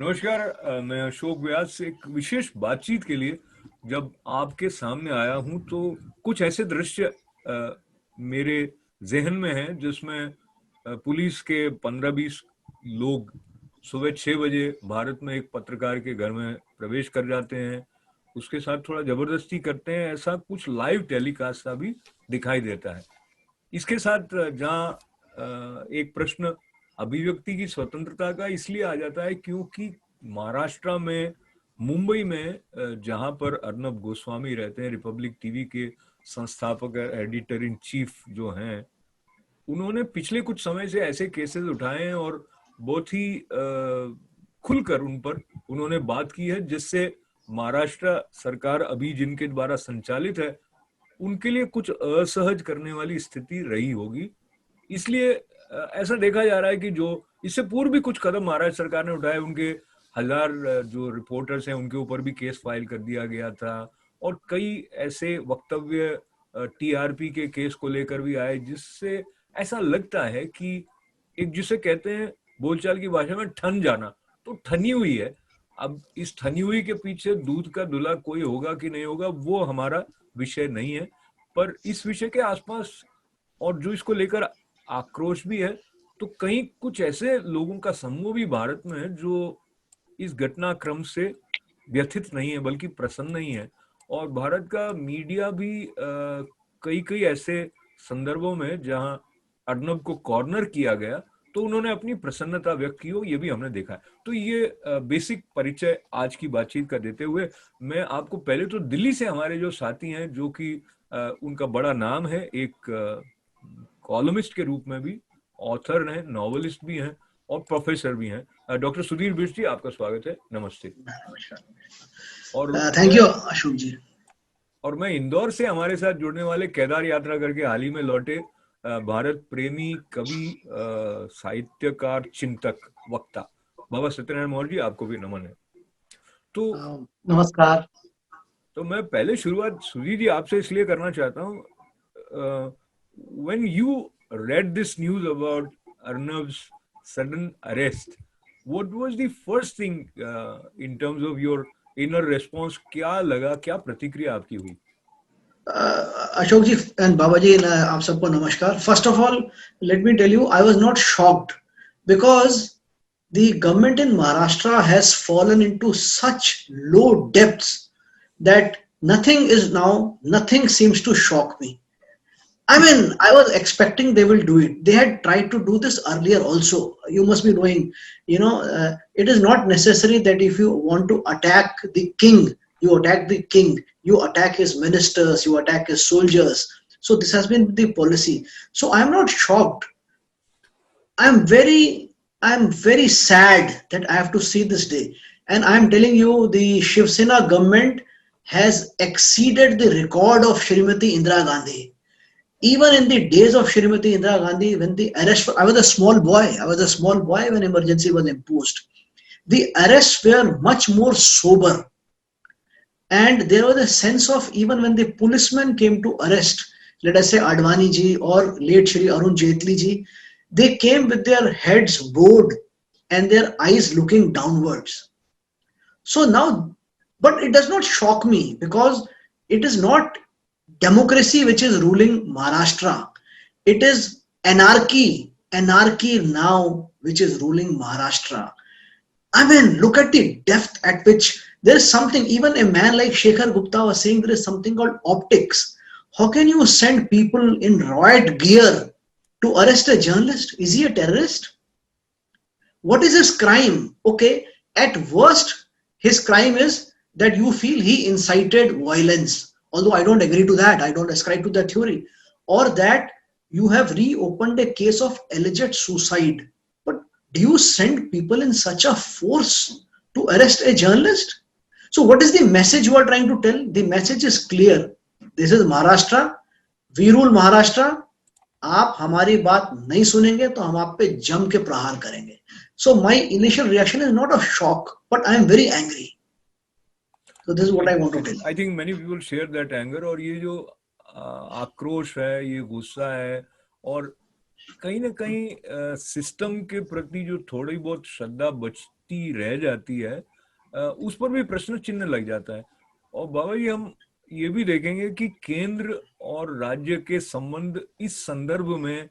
नमस्कार। मैं अशोक व्यास एक विशेष बातचीत के लिए जब आपके सामने आया हूं तो कुछ ऐसे दृश्य मेरे जहन में हैं जिसमें पुलिस के 15-20 लोग सुबह 6 बजे भारत में एक पत्रकार के घर में प्रवेश कर जाते हैं, उसके साथ थोड़ा जबरदस्ती करते हैं। ऐसा कुछ लाइव टेलीकास्ट सा भी दिखाई देता है। इसके साथ जहाँ एक प्रश्न अभिव्यक्ति की स्वतंत्रता का इसलिए आ जाता है क्योंकि महाराष्ट्र में, मुंबई में, जहां पर अर्नब गोस्वामी रहते हैं, रिपब्लिक टीवी के संस्थापक एडिटर इन चीफ जो हैं, उन्होंने पिछले कुछ समय से ऐसे केसेस उठाए हैं और बहुत ही खुलकर उन पर उन्होंने बात की है, जिससे महाराष्ट्र सरकार अभी जिनके द्वारा संचालित है उनके लिए कुछ असहज करने वाली स्थिति रही होगी। इसलिए ऐसा देखा जा रहा है कि जो इससे पूर्व भी कुछ कदम महाराष्ट्र सरकार ने उठाए, उनके 1000 जो रिपोर्टर्स हैं उनके ऊपर भी केस फाइल कर दिया गया था और कई ऐसे वक्तव्य टीआरपी के केस को लेकर भी आए, जिससे ऐसा लगता है कि एक जिसे कहते हैं बोलचाल की भाषा में ठन जाना, तो ठनी हुई है। अब इस ठनी हुई के पीछे दूध का दूल्हा कोई होगा कि नहीं होगा वो हमारा विषय नहीं है, पर इस विषय के आसपास और जो इसको लेकर आक्रोश भी है, तो कहीं कुछ ऐसे लोगों का समूह भी भारत में है जो इस घटनाक्रम से व्यथित नहीं है बल्कि प्रसन्न नहीं है। और भारत का मीडिया भी कई कई ऐसे संदर्भों में जहां अर्नब को कॉर्नर किया गया तो उन्होंने अपनी प्रसन्नता व्यक्त की हो, ये भी हमने देखा है। तो ये बेसिक परिचय आज की बातचीत का देते हुए मैं आपको पहले तो दिल्ली से हमारे जो साथी हैं, जो कि उनका बड़ा नाम है, एक कॉलमिस्ट के रूप में भी, ऑथर हैं, नॉवेलिस्ट भी हैं और प्रोफेसर भी हैं, डॉक्टर सुधीर बिष्ट जी, आपका स्वागत है। नमस्ते। और थैंक यू अशोक जी। और मैं इंदौर से हमारे साथ जुड़ने वाले, केदार यात्रा करके हाल ही में लौटे भारत प्रेमी कवि, साहित्यकार, चिंतक, वक्ता बाबा सत्यनारायण मौर्य जी, आपको भी नमन है। तो नमस्कार। तो मैं पहले शुरुआत सुधीर जी आपसे इसलिए करना चाहता हूँ, when you read this news about Arnav's sudden arrest, what was the first thing in terms of your inner response? क्या लगा, क्या प्रतिक्रिया आपकी हुई? अशोक जी एंड बाबा जी, आप सबको नमस्कार। First of all let me tell you, I was not shocked because the government in Maharashtra has fallen into such low depths that nothing seems to shock me. I mean, I was expecting they will do it. They had tried to do this earlier also. You must be knowing, it is not necessary that if you want to attack the king, you attack the king, you attack his ministers, you attack his soldiers. So this has been the policy. So I am not shocked. I am very sad that I have to see this day. And I am telling you, the Shiv Sena government has exceeded the record of Shrimati Indira Gandhi. Even in the days of Shrimati Indira Gandhi, when the arrest, I was a small boy when emergency was imposed. The arrests were much more sober. And there was a sense of, even when the policemen came to arrest, let us say Advani ji or late Shri Arun Jaitley ji, they came with their heads bowed and their eyes looking downwards. So now, but it does not shock me because it is not democracy which is ruling Maharashtra. It is anarchy now which is ruling Maharashtra. I mean, look at the depth at which there is something. Even a man like Shekhar Gupta was saying there is something called optics. How can you send people in riot gear to arrest a journalist? Is he a terrorist? What is his crime? Okay, at worst, his crime is that you feel he incited violence. Although I don't agree to that, I don't ascribe to that theory. Or that you have reopened a case of alleged suicide. But do you send people in such a force to arrest a journalist? So what is the message you are trying to tell? The message is clear. This is Maharashtra. We rule Maharashtra. आप हमारी बात नहीं सुनेंगे तो हम आप पे जम के प्रहार करेंगे. So my initial reaction is not of shock, but I am very angry. So this is what I want to tell. I think many people share that anger, और ये जो आक्रोश है, ये गुस्सा है, और कहीं ना कहीं सिस्टम के प्रति जो थोड़ी बहुत श्रद्धा बचती रह जाती है, उस पर भी प्रश्न चिन्ह लग जाता है। और बाबा जी, हम ये भी देखेंगे कि केंद्र और राज्य के संबंध इस संदर्भ में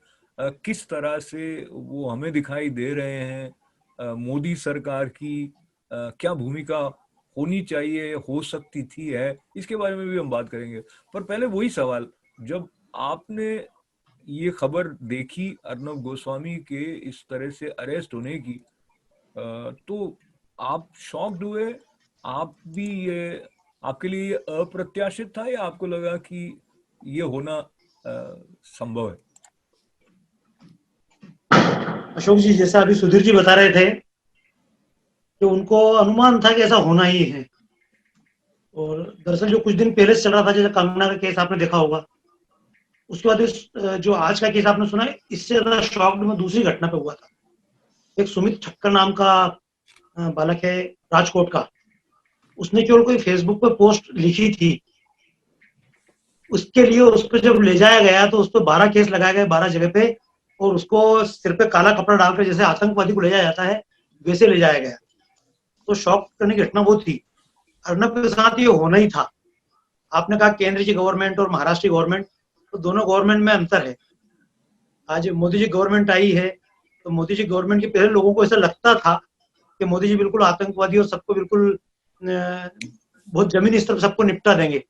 किस तरह से वो हमें दिखाई दे रहे हैं। मोदी सरकार की क्या भूमिका होनी चाहिए, हो सकती थी, है, इसके बारे में भी हम बात करेंगे। पर पहले वही सवाल, जब आपने ये खबर देखी अर्नब गोस्वामी के इस तरह से अरेस्ट होने की, तो आप शॉक्ड हुए? आप भी ये, आपके लिए ये अप्रत्याशित था या आपको लगा कि ये होना संभव है? अशोक जी, जैसा अभी सुधीर जी बता रहे थे कि उनको अनुमान था कि ऐसा होना ही है। और दरअसल जो कुछ दिन पहले से चल रहा था, जैसे कंगना का केस आपने देखा होगा, उसके बाद जो आज का केस आपने सुना है, इससे ज्यादा शॉक्ड में दूसरी घटना पे हुआ था। एक सुमित ठक्कर नाम का बालक है राजकोट का, उसने केवल कोई फेसबुक पे पोस्ट लिखी थी, उसके लिए उस पर जब ले जाया गया तो उस पर 12 केस लगाए गए 12 जगह पे, और उसको सिर पे काला कपड़ा डालकर जैसे आतंकवादी को ले जाया जाता है वैसे ले जाया गया। तो शॉक करने की घटना वो थी। अर्नब के साथ ये होना ही था। आपने कहा केंद्र की गवर्नमेंट और महाराष्ट्र की गवर्नमेंट, तो दोनों गवर्नमेंट में अंतर है। आज मोदी जी गवर्नमेंट आई है, तो मोदी जी गवर्नमेंट के पहले लोगों को ऐसा लगता था कि मोदी जी बिल्कुल आतंकवादी और सबको बिल्कुल बहुत जमीनी स्तर पर सबको निपटा देंगे,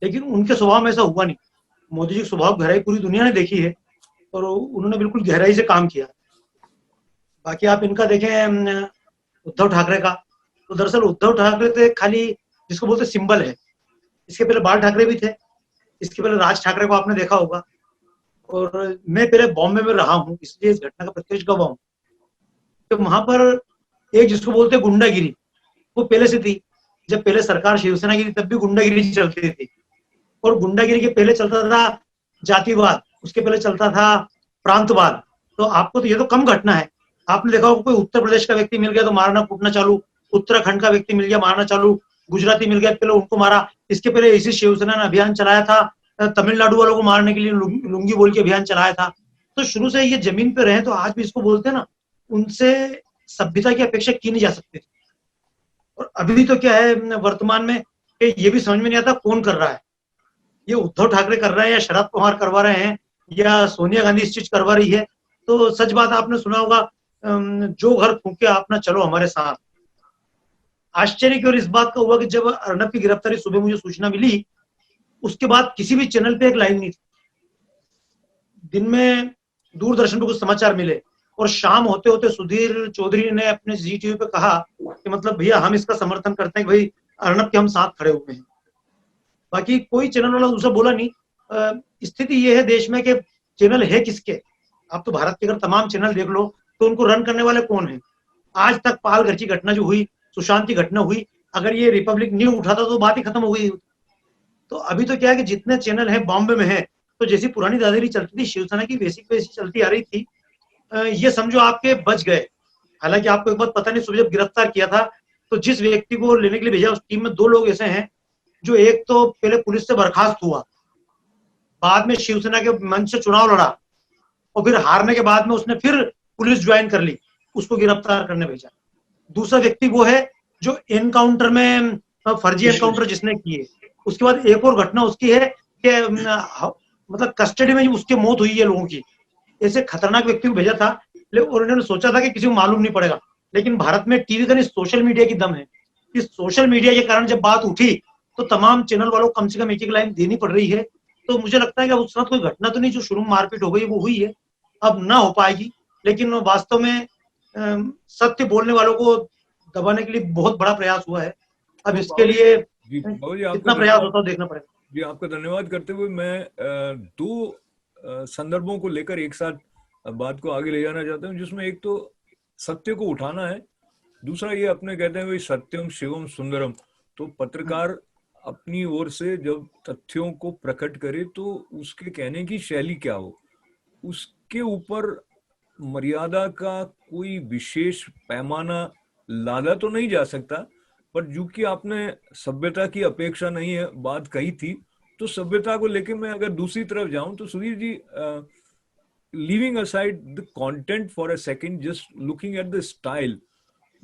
लेकिन उनके स्वभाव में ऐसा हुआ नहीं। मोदी जी की स्वभाव गहराई पूरी दुनिया ने देखी है और उन्होंने बिल्कुल गहराई से काम किया। बाकी आप इनका देखें उद्धव ठाकरे का, तो दरअसल उद्धव ठाकरे तो खाली जिसको बोलते सिंबल है। इसके पहले बाल ठाकरे भी थे, इसके पहले राज ठाकरे को आपने देखा होगा। और मैं पहले बॉम्बे में रहा हूँ, इसलिए इस घटना का प्रत्यक्ष गवाह हूँ। तो वहां पर एक जिसको बोलते गुंडागिरी, वो पहले से थी। जब पहले सरकार शिवसेना की थी तब भी गुंडागिरी चलती थी। और गुंडागिरी के पहले चलता था जातिवाद, उसके पहले चलता था प्रांतवाद। तो आपको तो ये तो कम घटना है। आपने देखा होगा कोई उत्तर प्रदेश का व्यक्ति मिल गया तो मारना कूटना चालू, उत्तराखंड का व्यक्ति मिल गया मारना चालू, गुजराती मिल गया पहले उनको मारा। इसके पहले इसी शिवसेना ने अभियान चलाया था, तमिलनाडु वालों को मारने के लिए लुंगी बोल के अभियान चलाया था। तो शुरू से ये जमीन पे रहे, तो आज भी इसको बोलते हैं ना, उनसे सभ्यता की अपेक्षा की नहीं जा सकती। और अभी तो क्या है वर्तमान में, ये भी समझ में नहीं आता कौन कर रहा है। ये उद्धव ठाकरे कर रहे हैं या शरद पवार करवा रहे हैं या सोनिया गांधी इस चीज करवा रही है। तो सच बात आपने सुना होगा, जो घर फूके आप ना चलो हमारे साथ। आश्चर्य की ओर इस बात का हुआ कि जब अर्नब की गिरफ्तारी सुबह मुझे सूचना मिली, उसके बाद किसी भी चैनल पे एक लाइन नहीं थी। दिन में दूरदर्शन पे कुछ समाचार मिले और शाम होते होते सुधीर चौधरी ने अपने जी टीवी पे कहा कि मतलब भैया हम इसका समर्थन करते हैं कि भाई अर्नब के हम साथ खड़े हुए हैं। बाकी कोई चैनल वाला दूसरा बोला नहीं। स्थिति ये है देश में कि चैनल है किसके। आप तो भारत के अगर तमाम चैनल देख लो तो उनको रन करने वाले कौन है। आज तक पालघर की घटना जो हुई, सुशांत की घटना हुई, अगर ये रिपब्लिक न्यूज उठाता तो बात ही खत्म हो गई। तो अभी तो क्या है कि जितने चैनल है बॉम्बे में है, तो जैसी पुरानी दादागिरी चलती थी शिवसेना की वैसी वैसी चलती आ रही थी। ये समझो आपके बच गए। हालांकि आपको एक बात पता नहीं, सुबह जब गिरफ्तार किया था तो जिस व्यक्ति को लेने के लिए भेजा उस टीम में 2 लोग ऐसे हैं जो एक तो पहले पुलिस से बर्खास्त हुआ, बाद में शिवसेना के मंच से चुनाव लड़ा और फिर हारने के बाद में उसने फिर पुलिस ज्वाइन कर ली, उसको गिरफ्तार करने भेजा। दूसरा व्यक्ति वो है जो एनकाउंटर में फर्जी एनकाउंटर जिसने किए। उसके बाद एक और घटना उसकी है कि मतलब कस्टडी में उसकी मौत हुई है लोगों की। ऐसे खतरनाक व्यक्ति को भेजा था और उन्होंने सोचा था कि किसी को मालूम नहीं पड़ेगा। लेकिन भारत में टीवी का नहीं, सोशल मीडिया की दम है। इस सोशल मीडिया के कारण जब बात उठी तो तमाम चैनल वालों को कम से कम एक लाइन देनी पड़ रही है। तो मुझे लगता है कि उस वक्त कोई घटना तो नहीं जो शुरू में मारपीट हो गई वो हुई है, अब ना हो पाएगी। लेकिन वास्तव में सत्य बोलने वालों को दबाने के लिए बहुत बड़ा प्रयास हुआ है। अब इसके लिए कितना प्रयास होता है देखना पड़ेगा। जी, आपका धन्यवाद करते हुए मैं 2 संदर्भों को लेकर एक साथ बात को आगे ले जाना चाहता हूँ, जिसमें एक तो सत्य को उठाना है, दूसरा ये अपने कहते हैं भाई सत्यम शिवम सुंदरम। तो पत्रकार अपनी ओर से जब तथ्यों को प्रकट करे तो उसके कहने की शैली क्या हो, उसके ऊपर मर्यादा का कोई विशेष पैमाना लादा तो नहीं जा सकता। पर जो कि आपने सभ्यता की अपेक्षा नहीं है बात कही थी, तो सभ्यता को लेके मैं अगर दूसरी तरफ जाऊं तो Sudhir ji, leaving aside the content for a second, just looking at the style,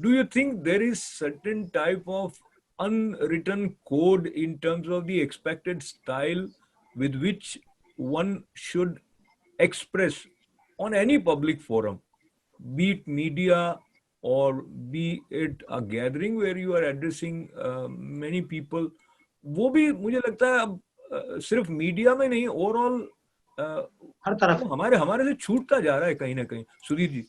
do you think there is certain type of unwritten code in terms of the expected style with which one should express on any public forum, be it media or be it a gathering where you are addressing many people? वो भी मुझे लगता है अब सिर्फ media में नहीं, overall हर तरफ हमारे हमारे से छूटता जा रहा है कहीं ना कहीं. Sudhir ji.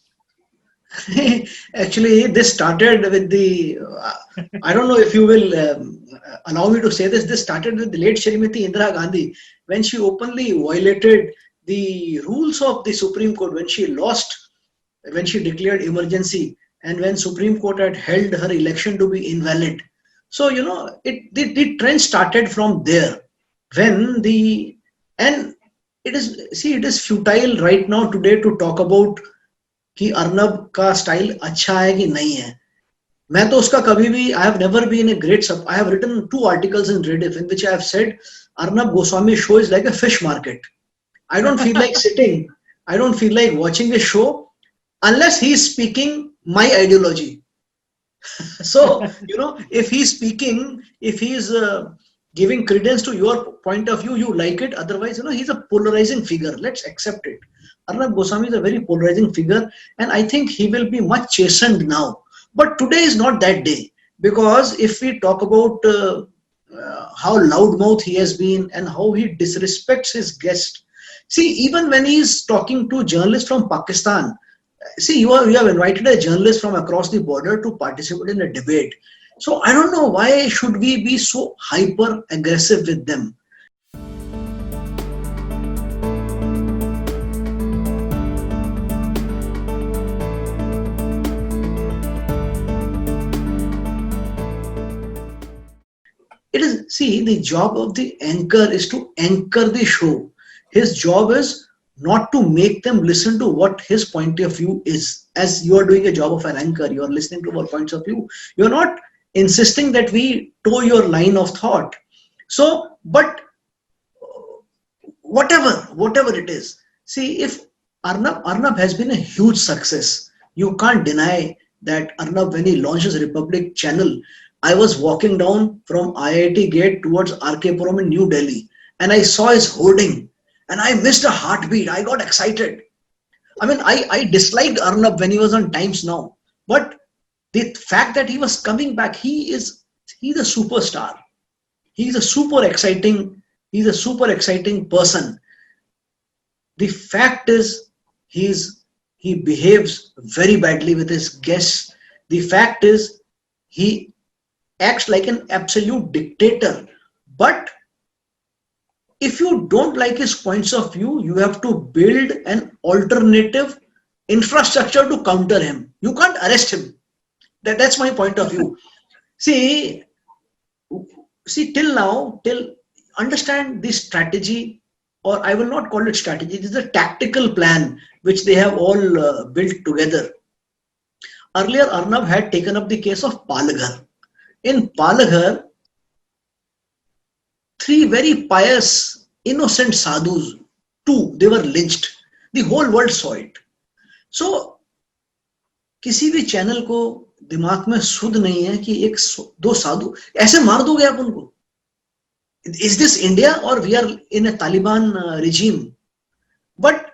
Actually, this started with the, I don't know if you will allow me to say this, this started with the late Shrimati Indira Gandhi, when she openly violated the rules of the Supreme Court, when she lost, when she declared emergency, and when Supreme Court had held her election to be invalid. So, you know, the trend started from there. When the, and it is, see, it is futile right now today to talk about कि अर्नब का style अच्छा है कि नहीं है. मैं तो उसका कभी भी, I have never been a great, I have written 2 articles in Rediff in which I have said Arnab Goswami's show is like a fish market. I don't feel like sitting, I don't feel like watching a show unless he is speaking my ideology. So, you know, if he's speaking, if he's giving credence to your point of view, you like it. Otherwise, you know, he's a polarizing figure. Let's accept it. Arnab Goswami is a very polarizing figure, and I think he will be much chastened now. But today is not that day, because if we talk about how loudmouth he has been and how he disrespects his guest. See, even when he is talking to journalists from Pakistan, see, you have invited a journalist from across the border to participate in a debate. So I don't know, why should we be so hyper aggressive with them? It is, see, the job of the anchor is to anchor the show. His job is not to make them listen to what his point of view is. As you are doing a job of an anchor, you are listening to our points of view. You are not insisting that we toe your line of thought. So, but whatever it is, see, if Arnab has been a huge success. You can't deny that Arnab, when he launched his Republic channel, I was walking down from IIT gate towards RK Puram in New Delhi, and I saw his hoarding, and I missed a heartbeat. I got excited. I mean, I disliked Arnab when he was on Times Now, but the fact that he was coming back, he's a superstar. He's a super exciting person. The fact is, he behaves very badly with his guests. The fact is, he acts like an absolute dictator. But if you don't like his points of view, you have to build an alternative infrastructure to counter him. You can't arrest him. That's my point of view. See, till understand this strategy, or I will not call it strategy, it is a tactical plan which they have all built together. Earlier, Arnab had taken up the case of Palaghar. In Palaghar, 3 very pious, innocent sadhus, 2, they were lynched. The whole world saw it. So, किसी भी channel को दिमाग में सुध नहीं है कि 1-2 साधु ऐसे मार दोगे आप उनको. Is this India, or we are in a Taliban regime? But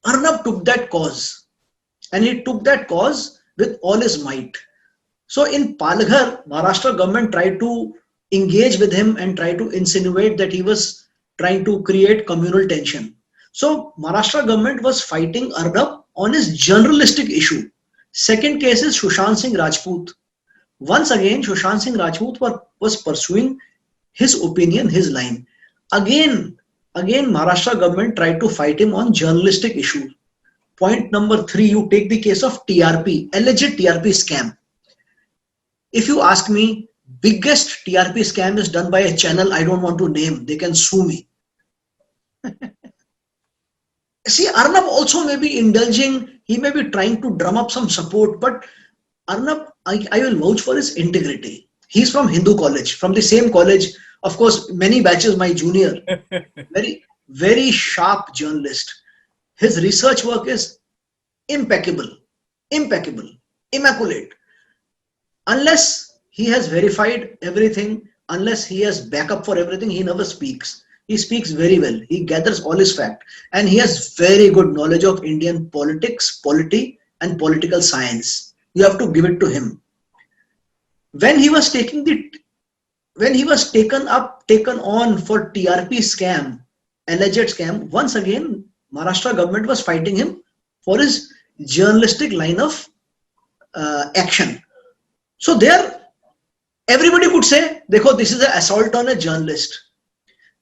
Arnab took that cause, and he took that cause with all his might. So in Palaghar, Maharashtra government tried to engage with him and try to insinuate that he was trying to create communal tension. So Maharashtra government was fighting Arnab on his journalistic issue. Second case is Sushant Singh Rajput. Once again, Sushant Singh Rajput was pursuing his opinion, his line. Again, Maharashtra government tried to fight him on journalistic issues. Point number 3, you take the case of TRP, alleged TRP scam. If you ask me, biggest TRP scam is done by a channel I don't want to name. They can sue me. See, Arnab also may be indulging, he may be trying to drum up some support, but Arnab, I will vouch for his integrity. He's from Hindu college, from the same college, of course, many batches my junior. Very, very sharp journalist. his research work is impeccable, immaculate. Unless he has verified everything, unless he has backup for everything, he never speaks. He speaks very well. He gathers all his fact, and he has very good knowledge of Indian politics, polity, and political science. You have to give it to him. When he was taken on for TRP scam, alleged scam, once again Maharashtra government was fighting him for his journalistic line of action. So there, everybody could say, "Dekho, this is an assault on a journalist."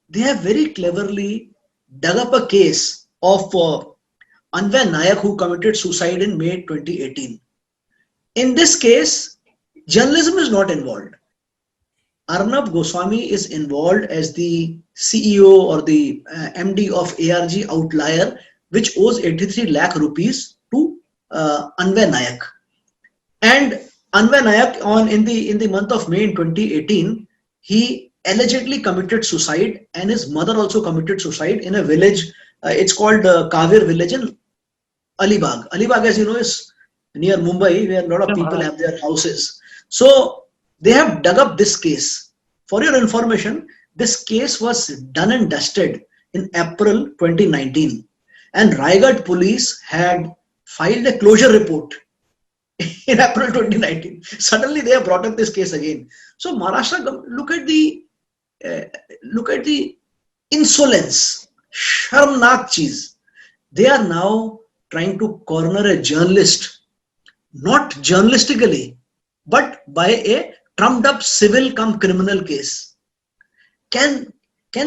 They have very cleverly dug up a case of Anvay Nayak, who committed suicide in May 2018. In this case, journalism is not involved. Arnab Goswami is involved as the CEO or the MD of ARG Outlier, which owes 83 lakh rupees to Anvay Nayak. And Anvay Nayak, in the month of May in 2018, he allegedly committed suicide, and his mother also committed suicide in a village. It's called Kavir village in Alibag. Alibag, as you know, is near Mumbai, where a lot of people have their houses. So they have dug up this case. For your information, this case was done and dusted in April 2019, and Raigad police had filed a closure report in April 2019. Suddenly they have brought up this case again. So Maharashtra, look at the insolence, sharmnak cheez. They are now trying to corner a journalist, not journalistically, but by a trumped up civil cum criminal case. Can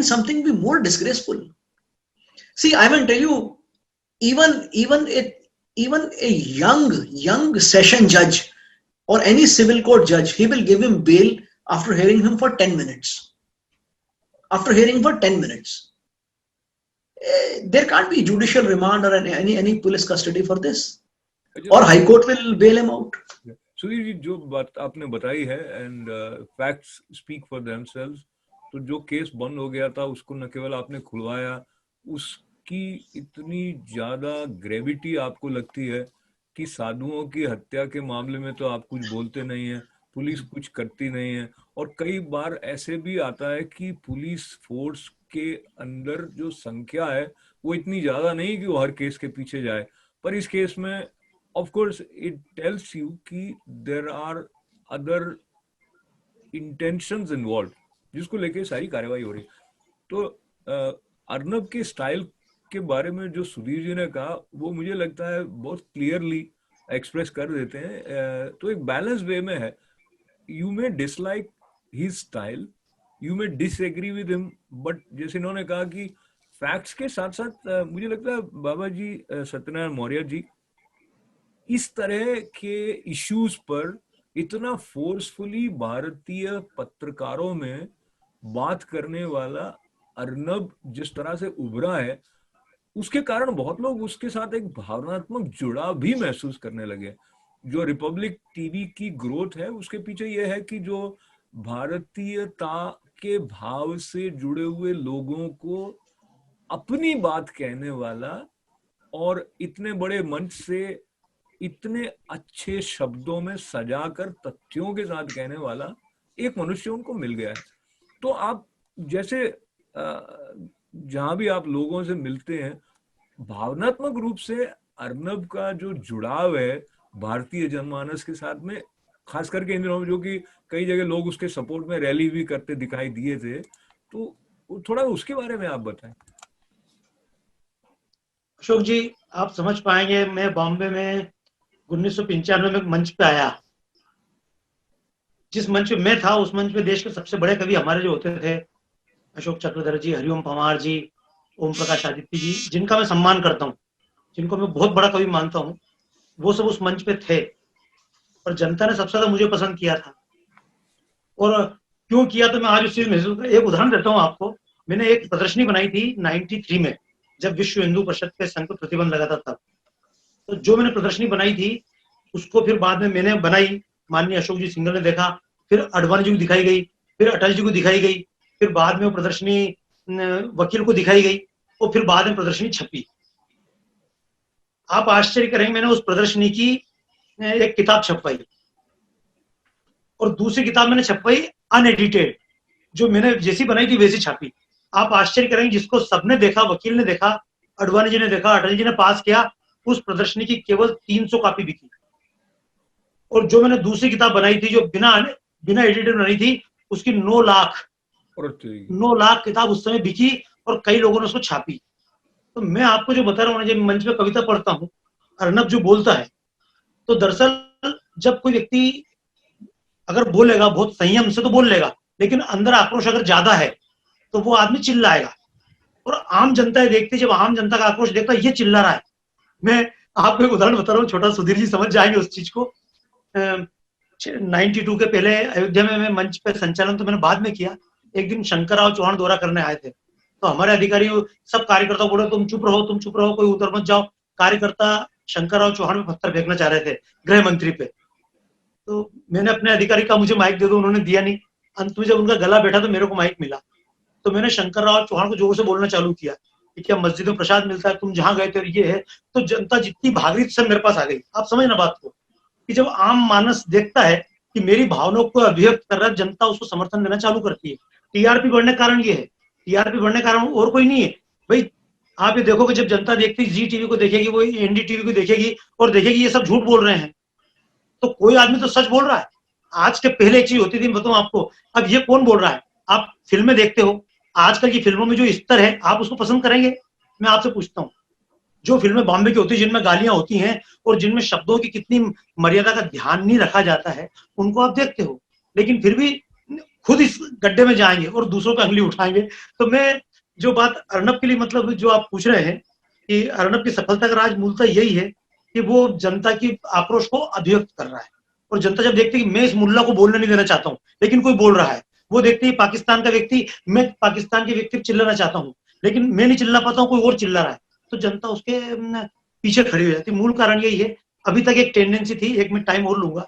something be more disgraceful? See, I will tell you, even a young session judge or any civil court judge, he will give him bail after hearing him for 10 minutes. There can't be judicial remand or any police custody for this, or High Court will bail him out. Sudhir ji, जो बात आपने बताई है, and facts speak for themselves, तो जो case बंद हो गया था उसको न केवल आपने खुलवाया, उसकी इतनी ज्यादा ग्रेविटी आपको लगती है कि साधुओं की हत्या के मामले में तो आप कुछ बोलते नहीं है, पुलिस कुछ करती नहीं है, और कई बार ऐसे भी आता है कि पुलिस फोर्स के अंदर जो संख्या है वो इतनी ज्यादा नहीं कि वो हर केस के पीछे जाए, पर इस केस में of course it tells you कि there are other intentions involved जिसको लेके सारी कार्यवाही हो रही। तो अर्नब के स्टाइल के बारे में जो सुधीर जी ने कहा वो मुझे लगता है बहुत क्लियरली एक्सप्रेस कर देते हैं। तो एक बैलेंस वे में है, you may dislike his style, you may disagree with him, but जैसे इन्होंने कहा कि फैक्ट्स के साथ साथ मुझे लगता है बाबा जी सत्यनारायण मौर्य जी इस तरह के इश्यूज पर इतना फोर्सफुली भारतीय पत्रकारों में बात करने वाला अर्नब जिस तरह से उभरा है, उसके कारण बहुत लोग उसके साथ एक भावनात्मक जुड़ाव भी महसूस करने लगे। जो रिपब्लिक टीवी की ग्रोथ है उसके पीछे यह है कि जो भारतीयता के भाव से जुड़े हुए लोगों को अपनी बात कहने वाला और इतने बड़े मंच से इतने अच्छे शब्दों में सजाकर तथ्यों के साथ कहने वाला एक मनुष्य उनको मिल गया है। तो आप जैसे जहां भी आप लोगों से मिलते हैं, भावनात्मक रूप से अर्नब का जो जुड़ाव है भारतीय जनमानस के साथ में, खास करके इन दिनों में जो कि कई जगह लोग उसके सपोर्ट में रैली भी करते दिखाई दिए थे, तो थोड़ा उसके बारे में आप बताएं। अशोक जी, आप समझ पाएंगे, मैं बॉम्बे में 1995 में मंच पे आया। जिस मंच पे मैं था उस मंच पे देश के सबसे बड़े कवि हमारे जो होते थे, अशोक चक्रधर जी, हरिओम पंवार जी, ओम प्रकाश आदित्य जी, जिनका मैं सम्मान करता हूँ, जिनको मैं बहुत बड़ा कवि मानता हूँ, वो सब उस मंच पे थे। और जनता ने सबसे ज्यादा मुझे पसंद किया था। और क्यों किया तो मैं आज उस चीज महसूस, एक उदाहरण देता हूँ आपको। मैंने एक प्रदर्शनी बनाई थी 93 में, जब विश्व हिंदू परिषद के संघ पर प्रतिबंध लगा था तब। तो जो मैंने प्रदर्शनी बनाई थी उसको फिर बाद में मैंने बनाई, माननीय अशोक जी सिंघल ने देखा, फिर अडवाणी जी को दिखाई गई, फिर अटल जी को दिखाई गई, फिर बाद में वो प्रदर्शनी वकील को दिखाई गई, और फिर बाद में प्रदर्शनी छपी। आप आश्चर्य करेंगे, मैंने उस प्रदर्शनी की एक किताब छपवाई और दूसरी किताब मैंने छपवाई अनएडिटेड, जो मैंने जैसी बनाई थी वैसी छापी। आप आश्चर्य करेंगे, जिसको सबने देखा, वकील ने देखा, अडवाणी जी ने देखा, अटल जी ने पास किया, उस प्रदर्शनी की केवल 300 कॉपी बिकी। और जो मैंने दूसरी किताब बनाई थी, जो बिना बिना एडिटेड बनाई थी, उसकी 9 लाख 9 लाख किताब उस समय बिकी और कई लोगों ने उसको छापी। तो मैं आपको जो बता रहा हूँ, जब मंच पे कविता पढ़ता हूँ, अर्नब जो बोलता है, तो दरअसल जब कोई व्यक्ति अगर बोलेगा बहुत संयम से तो बोल लेगा, लेकिन अंदर आक्रोश अगर ज्यादा है तो वो आदमी चिल्लाएगा। और आम जनता देखती, जब आम जनता का आक्रोश देखता है ये चिल्ला रहा है। मैं आपको एक उदाहरण बता रहा हूँ छोटा, सुधीर जी समझ जाएंगे उस चीज को। 92 के पहले अयोध्या में मैं मंच पे संचालन तो मैंने बाद में किया। एक दिन शंकरराव चौहान दौरा करने आए थे, तो हमारे अधिकारी सब कार्यकर्ता बोले तुम चुप रहो, कोई उधर मत जाओ। कार्यकर्ता शंकरराव चौहान पे पत्थर फेंकना चाह रहे थे, गृह मंत्री पे। तो मैंने अपने अधिकारी का मुझे माइक दे दो, उन्होंने दिया नहीं। अंत में जब उनका गला बैठा तो मेरे को माइक मिला, तो मैंने शंकरराव चौहान को जोर से बोलना चालू किया कि क्या मस्जिद में प्रसाद मिलता है, तुम जहां गए थे ये है। तो जनता जितनी भाग रही सब मेरे पास आ गई। आप समझ ना बात को, कि जब आम मानस देखता है कि मेरी भावनाओं को अभिव्यक्त कर रहा है, जनता उसको समर्थन देना चालू करती है। टीआरपी बढ़ने का कारण ये है, टीआरपी बढ़ने का कारण और कोई नहीं है भाई। आप ये देखोगे, जब जनता देखती जी टीवी को देखेगी, वो एनडीटीवी को देखेगी और देखेगी ये सब झूठ बोल रहे हैं, तो कोई आदमी तो सच बोल रहा है। आज के पहले एक चीज होती थी, बताऊं आपको, अब ये कौन बोल रहा है। आप फिल्में देखते हो, आजकल की फिल्मों में जो स्तर है, आप उसको पसंद करेंगे? मैं आपसे पूछता हूँ, जो फिल्में बॉम्बे की होती है, जिनमें गालियां होती हैं और जिनमें शब्दों की कितनी मर्यादा का ध्यान नहीं रखा जाता है, उनको आप देखते हो, लेकिन फिर भी खुद इस गड्ढे में जाएंगे और दूसरों पर अंगली उठाएंगे। तो मैं जो बात अर्नब के लिए, मतलब जो आप पूछ रहे हैं कि अर्नब की सफलता का राज मूलतः यही है कि वो जनता की आक्रोश को अभिव्यक्त कर रहा है। और जनता जब देखती है कि मैं इस मुल्ला को बोलने नहीं देना चाहता हूँ, लेकिन कोई बोल रहा है, वो देखती है पाकिस्तान का व्यक्ति, मैं पाकिस्तान के व्यक्ति चिल्लाना चाहता हूँ, लेकिन मैं नहीं चिल्ला पाता हूँ, कोई और चिल्ला रहा है, तो जनता उसके पीछे खड़ी हो जाती है। मूल कारण यही है। अभी तक एक टेंडेंसी थी, एक मैं टाइम और लूंगा,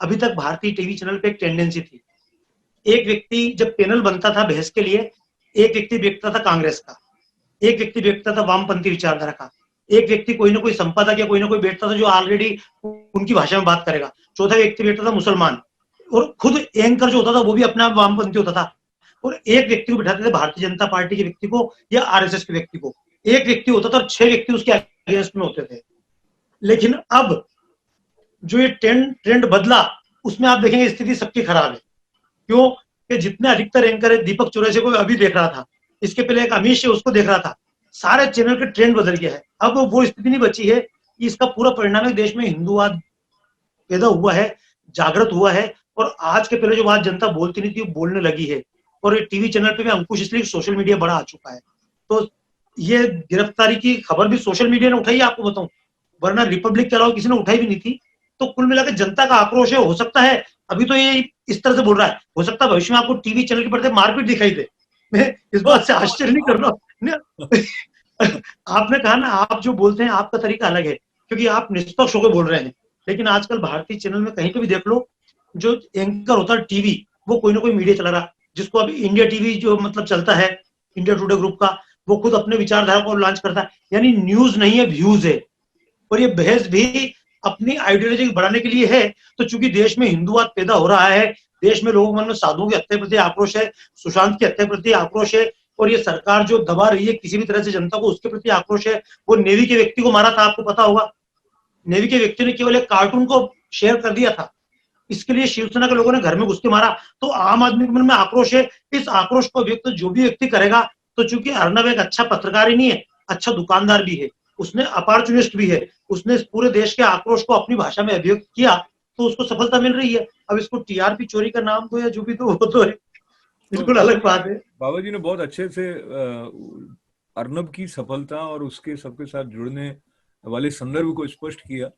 अभी तक भारतीय टीवी चैनल पे एक टेंडेंसी थी, एक व्यक्ति जब पैनल बनता था बहस के लिए, एक व्यक्ति देखता था कांग्रेस का, एक व्यक्ति देखता था वामपंथी विचारधारा का, एक व्यक्ति कोई ना कोई संपादक या कोई ना कोई बैठता था जो ऑलरेडी उनकी भाषा में बात करेगा, चौथा व्यक्ति बैठता था मुसलमान, और खुद एंकर जो होता था वो भी अपने आप वामपंथी होता था, और एक व्यक्ति को बिठाते थे भारतीय जनता पार्टी के व्यक्ति को या आरएसएस के व्यक्ति को। एक व्यक्ति होता था और 6 व्यक्ति उसके अगेंस्ट में होते थे। लेकिन अब जो ये ट्रेंड बदला, उसमें आप देखेंगे स्थिति सबकी खराब है। क्यों? कि जितने अधिकतर एंकर है, दीपक चौरसिया को अभी देख रहा था, इसके पहले एक अमीश है उसको देख रहा था, सारे चैनल के ट्रेंड बदल गया है। अब वो स्थिति नहीं बची है। इसका पूरा परिणाम है, देश में हिंदूवाद पैदा हुआ है, जागृत हुआ है, और आज के पहले जो बात जनता बोलती नहीं थी वो बोलने लगी है। और ये टीवी चैनल पे भी अंकुश, इसलिए सोशल मीडिया बड़ा आ चुका है। तो ये गिरफ्तारी की खबर भी सोशल मीडिया ने उठाई, आपको बताऊं, वरना रिपब्लिक के अलावा किसी ने उठाई भी नहीं थी। तो कुल मिलाकर जनता का आक्रोश है। हो सकता है अभी तो ये इस तरह से बोल रहा है, हो सकता है भविष्य में आपको टीवी चैनल के पर्दे मारपीट दिखाई दे। मैं इस बात से आश्चर्य नहीं कर रहा हूँ। आपने कहा ना, आप जो बोलते हैं आपका तरीका अलग है, क्योंकि आप निष्पक्ष होकर बोल रहे हैं। लेकिन आजकल भारतीय चैनल में कहीं पे भी देख लो, जो एंकर होता है टीवी, वो कोई ना कोई मीडिया चला रहा, जिसको अभी इंडिया टीवी जो मतलब चलता है, इंडिया टुडे ग्रुप का, वो खुद अपने विचारधारा को लॉन्च करता है। यानी न्यूज नहीं है, व्यूज है। और ये बहस भी अपनी आइडियोलॉजी बढ़ाने के लिए है। तो चूंकि देश में हिंदूवाद पैदा हो रहा है, देश में लोगों के मन में साधुओं की हत्या प्रति आक्रोश है, सुशांत की हत्या प्रति आक्रोश है, और ये सरकार जो दबा रही है किसी भी तरह से जनता को, उसके प्रति आक्रोश है। वो नेवी के व्यक्ति को मारा था, आपको पता होगा, नेवी के व्यक्ति ने केवल एक कार्टून को शेयर कर दिया था, इसके लिए शिवसेना के लोगों ने घर में घुस के मारा। तो आम आदमी के मन में आक्रोश है। इस आक्रोश को व्यक्त जो भी व्यक्ति करेगा, तो चूंकि अर्नब एक अच्छा पत्रकार ही नहीं है, अच्छा दुकानदार भी है, उसने अपॉर्चुनिस्ट भी है, उसने इस पूरे देश के आक्रोश को अपनी भाषा में अभिव्यक्त किया, तो उसको सफलता मिल रही है। अब इसको टीआरपी चोरी का नाम दो या जो भी दो, वो तो है, बिल्कुल अलग बात है। बाबा जी ने बहुत अच्छे से अर्नब की सफलता और उसके सबके साथ जुड़ने वाले संदर्भ को स्पष्ट किया।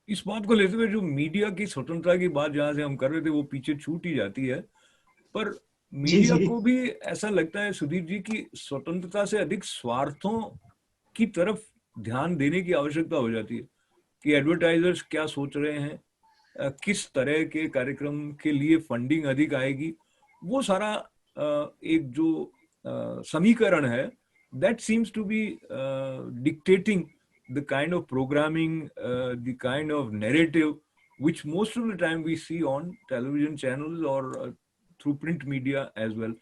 इस बात को लेते हुए जो मीडिया की स्वतंत्रता की बात जहां से हम कर रहे थे, वो पीछे छूट ही जाती है। पर मीडिया को भी ऐसा लगता है सुधीर जी की स्वतंत्रता से अधिक स्वार्थों की तरफ ध्यान देने की आवश्यकता हो जाती है, कि एडवर्टाइजर्स क्या सोच रहे हैं, किस तरह के कार्यक्रम के लिए फंडिंग अधिक आएगी, वो सारा एक जो समीकरण है that seems to be dictating the kind of programming, the kind of narrative which most of the time we see on television channels or through print media as well.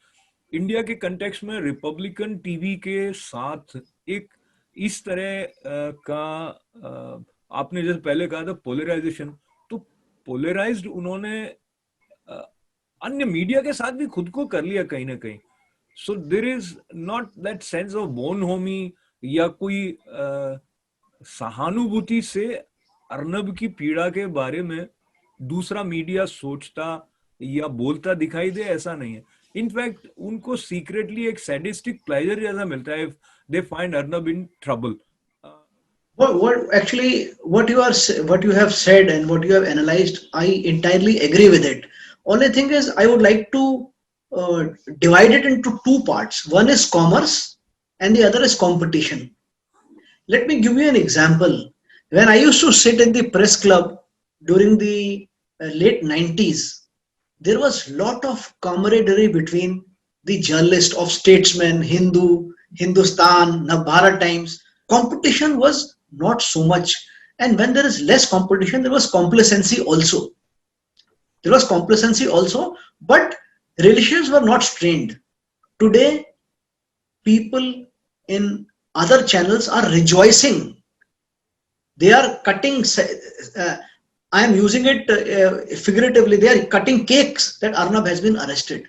India के context में Republican TV के साथ एक इस तरह का आपने जैसे पहले कहा था पोलराइजेशन, तो पोलराइज्ड उन्होंने अन्य मीडिया के साथ भी खुद को कर लिया कहीं ना कहीं. So there is not that sense of bonhomie या कोई सहानुभूति से अर्नब की पीड़ा के बारे में दूसरा मीडिया सोचता या बोलता दिखाई दे, ऐसा नहीं है. इनफैक्ट उनको सीक्रेटली एक सैडिस्टिक प्लेजर जैसा मिलता है if they find Arnab in trouble. What you have said and what you have analyzed, I entirely agree with it. Only thing is, I would like to divide it into two parts. One is commerce and the other is competition. Let me give you an example. When I used to sit in the press club during the late 90s, there was lot of camaraderie between the journalists of Statesman, Hindu, Hindustan, Navbharat Times. Competition was not so much. And when there is less competition, there was complacency also. But relations were not strained. Today, people in other channels are rejoicing. They are cutting, I am using it figuratively, they are cutting cakes that Arnab has been arrested.